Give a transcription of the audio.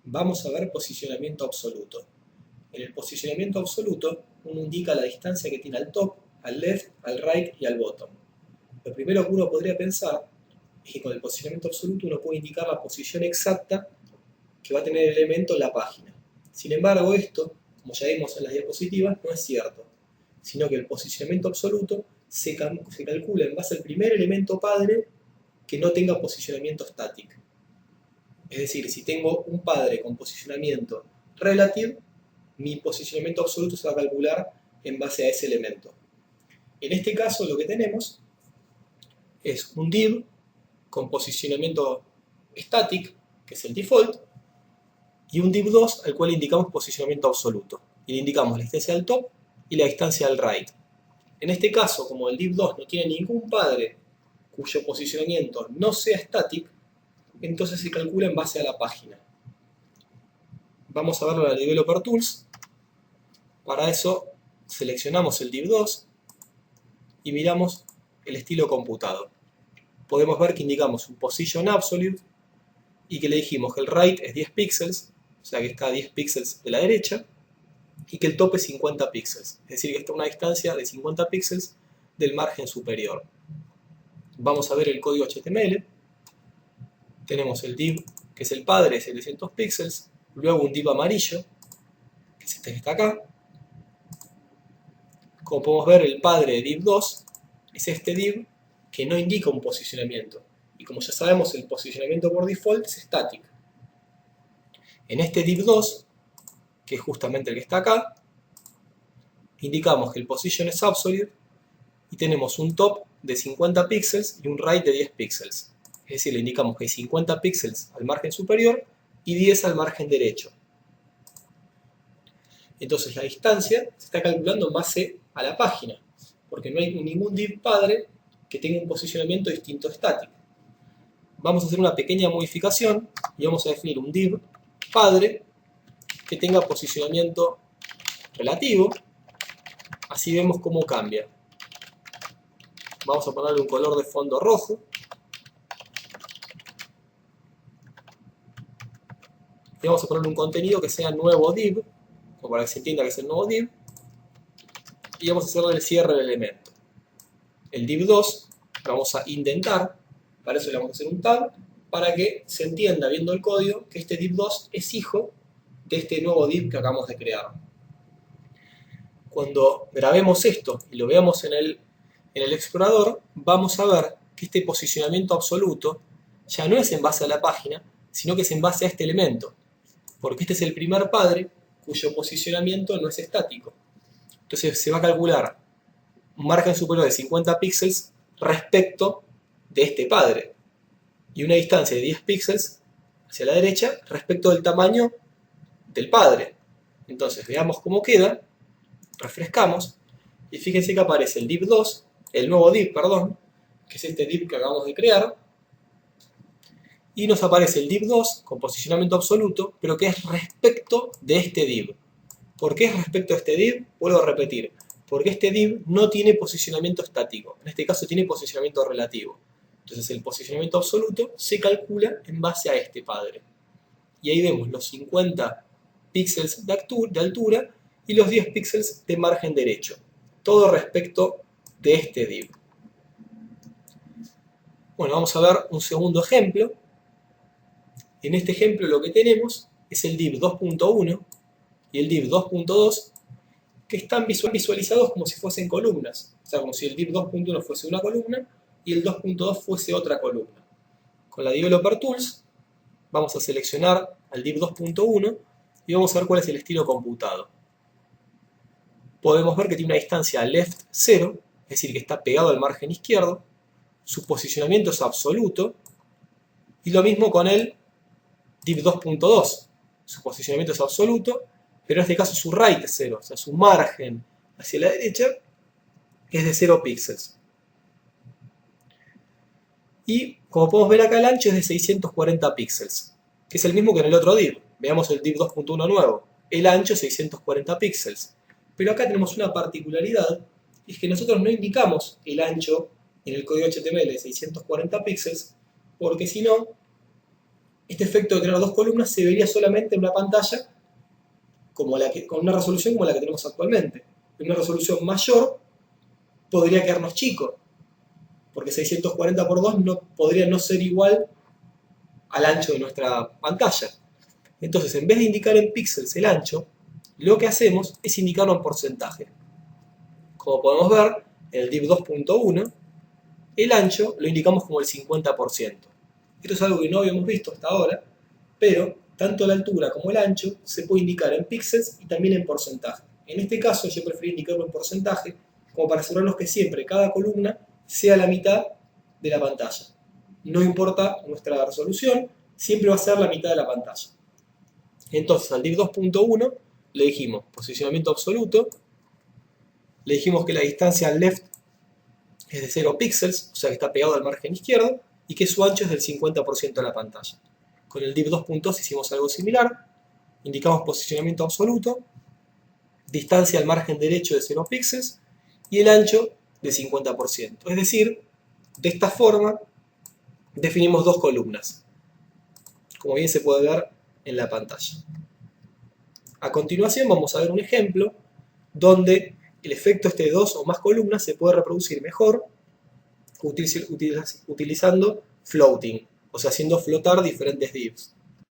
Vamos a ver posicionamiento absoluto. En el posicionamiento absoluto, uno indica la distancia que tiene al top, al left, al right y al bottom. Lo primero que uno podría pensar es que con el posicionamiento absoluto uno puede indicar la posición exacta que va a tener el elemento en la página. Sin embargo, esto, como ya vimos en las diapositivas, no es cierto, sino que el posicionamiento absoluto se calcula en base al primer elemento padre que no tenga posicionamiento estático. Es decir, si tengo un padre con posicionamiento relativo, mi posicionamiento absoluto se va a calcular en base a ese elemento. En este caso lo que tenemos es un div con posicionamiento static, que es el default, y un div2 al cual indicamos posicionamiento absoluto. Y le indicamos la distancia al top y la distancia al right. En este caso, como el div2 no tiene ningún padre cuyo posicionamiento no sea static, entonces se calcula en base a la página. Vamos a verlo en la Developer Tools. Para eso seleccionamos el div2 y miramos el estilo computado. Podemos ver que indicamos un position absolute y que le dijimos que el right es 10 píxeles, o sea que está a 10 píxeles de la derecha, y que el top es 50 píxeles, es decir que está a una distancia de 50 píxeles del margen superior. Vamos a ver el código HTML. Tenemos el div que es el padre de 700 píxeles, luego un div amarillo, que es este que está acá. Como podemos ver, el padre de div2 es este div que no indica un posicionamiento. Y como ya sabemos, el posicionamiento por default es static. En este div2, que es justamente el que está acá, indicamos que el position es absolute y tenemos un top de 50 píxeles y un right de 10 píxeles. Es decir, le indicamos que hay 50 píxeles al margen superior y 10 al margen derecho. Entonces la distancia se está calculando en base a la página, porque no hay ningún div padre que tenga un posicionamiento distinto estático. Vamos a hacer una pequeña modificación y vamos a definir un div padre que tenga posicionamiento relativo. Así vemos cómo cambia. Vamos a ponerle un color de fondo rojo. Y vamos a ponerle un contenido que sea nuevo div, como para que se entienda que es el nuevo div. Y vamos a hacerle el cierre del elemento. El div2 lo vamos a indentar, para eso le vamos a hacer un tab, para que se entienda viendo el código que este div2 es hijo de este nuevo div que acabamos de crear. Cuando grabemos esto y lo veamos en el explorador, vamos a ver que este posicionamiento absoluto ya no es en base a la página, sino que es en base a este elemento, porque este es el primer padre cuyo posicionamiento no es estático. Entonces se va a calcular un margen superior de 50 píxeles respecto de este padre y una distancia de 10 píxeles hacia la derecha respecto del tamaño del padre. Entonces veamos cómo queda, refrescamos y fíjense que aparece el div2, el nuevo div, perdón, que es este div que acabamos de crear, y nos aparece el div2 con posicionamiento absoluto, pero que es respecto de este div. ¿Por qué es respecto a este div? Vuelvo a repetir, porque este div no tiene posicionamiento estático, en este caso tiene posicionamiento relativo. Entonces el posicionamiento absoluto se calcula en base a este padre. Y ahí vemos los 50 píxeles de altura y los 10 píxeles de margen derecho. Todo respecto de este div. Bueno, vamos a ver un segundo ejemplo. En este ejemplo lo que tenemos es el div 2.1 y el div 2.2 que están visualizados como si fuesen columnas. O sea, como si el div 2.1 fuese una columna y el 2.2 fuese otra columna. Con la Developer Tools vamos a seleccionar al div 2.1 y vamos a ver cuál es el estilo computado. Podemos ver que tiene una distancia left 0, es decir, que está pegado al margen izquierdo. Su posicionamiento es absoluto. Y lo mismo con el div 2.2. Su posicionamiento es absoluto, pero en este caso su right es 0, o sea, su margen hacia la derecha es de 0 píxeles. Y como podemos ver acá, el ancho es de 640 píxeles, que es el mismo que en el otro div. Veamos el div 2.1 nuevo. El ancho es 640 píxeles. Pero acá tenemos una particularidad, y es que nosotros no indicamos el ancho en el código HTML de 640 píxeles, porque si no, este efecto de tener dos columnas se vería solamente en una pantalla con una resolución como la que tenemos actualmente. En una resolución mayor podría quedarnos chico, porque 640 por 2 podría no ser igual al ancho de nuestra pantalla. Entonces, en vez de indicar en píxeles el ancho, lo que hacemos es indicarlo en porcentaje. Como podemos ver, en el div 2.1, el ancho lo indicamos como el 50%. Esto es algo que no habíamos visto hasta ahora, pero tanto la altura como el ancho se puede indicar en píxeles y también en porcentaje. En este caso yo prefiero indicarlo en porcentaje, como para asegurarnos que siempre cada columna sea la mitad de la pantalla. No importa nuestra resolución, siempre va a ser la mitad de la pantalla. Entonces al div 2.1 le dijimos posicionamiento absoluto, le dijimos que la distancia al left es de 0 píxeles, o sea que está pegado al margen izquierdo, y que su ancho es del 50% de la pantalla. Con el div 2.2 hicimos algo similar, indicamos posicionamiento absoluto, distancia al margen derecho de 0 píxeles y el ancho de 50%. Es decir, de esta forma definimos dos columnas, como bien se puede ver en la pantalla. A continuación vamos a ver un ejemplo donde el efecto de dos o más columnas se puede reproducir mejor utilizando floating, o sea, haciendo flotar diferentes divs.